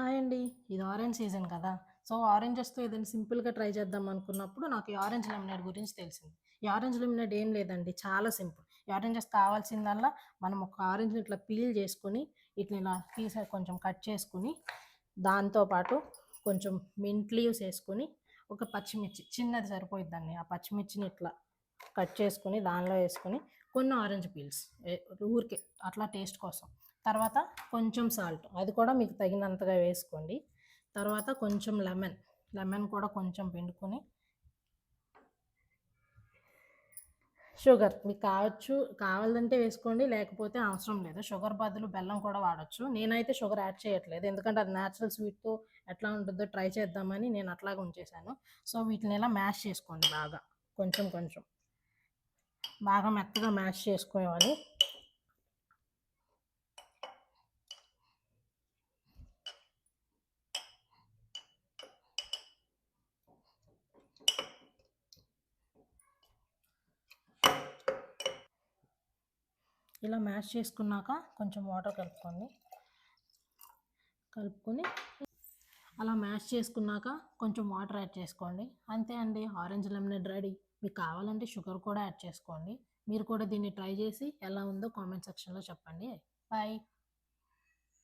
Hi అండి. ఇది orange season కదా! సో, ఆరెంజెస్‌తో ఏదైనా సింపుల్‌గా ట్రై చేద్దాం అనుకున్నప్పుడు నాకు ఈ ఆరెంజ్ లెమనేడ్ గురించి తెలిసింది. ఈ ఆరెంజ్ లెమనేడ్ ఏం లేదండి, చాలా సింపుల్. ఈ ఆరెంజెస్ కావాల్సిందల్లా మనం ఒక ఆరెంజ్‌ని ఇట్లా పీల్ చేసుకొని, ఇట్లా ఇలా కొంచెం కట్ చేసుకొని, దాంతో పాటు కొంచెం మింట్ లీవ్స్ ఏసుకొని, ఒక పచ్చిమిర్చి చిన్నది సరిపోయిద్దండి. ఆ పచ్చిమిర్చిని ఇట్లా కట్ చేసుకొని, దానిలో ఏసుకొని, కొన్ని ఆరెంజ్ పీల్స్ ఎ ఊరికే అట్లా టేస్ట్ కోసం. తర్వాత కొంచెం సాల్ట్, అది కూడా మీకు తగినంతగా వేసుకోండి. తర్వాత కొంచెం లెమన్, లెమన్ కూడా కొంచెం పిండుకొని, షుగర్ మీకు కావాలంటే వేసుకోండి, లేకపోతే అవసరం లేదు. షుగర్ బదులు బెల్లం కూడా వాడొచ్చు. నేనైతే షుగర్ యాడ్ చేయట్లేదు, ఎందుకంటే అది న్యాచురల్ స్వీట్‌తో ఎట్లా ఉంటుందో ట్రై చేద్దామని నేను అట్లాగే ఉంచేశాను. సో, వీటిని ఇలా మ్యాష్ చేసుకోండి బాగా. కొంచెం కొంచెం బాగా మెత్తగా మ్యాష్ చేసుకోవాలి. ఇలా మ్యాష్ చేసుకున్నాక కొంచెం వాటర్ కలుపుకోండి. కలుపుకొని అలా మ్యాష్ చేసుకున్నాక కొంచెం వాటర్ యాడ్ చేసుకోండి. అంతే అండి, ఆరెంజ్ లెమనేడ్ రెడీ. మీకు కావాలంటే షుగర్ కూడా యాడ్ చేసుకోండి. మీరు కూడా దీన్ని ట్రై చేసి ఎలా ఉందో కామెంట్ సెక్షన్లో చెప్పండి. బాయ్.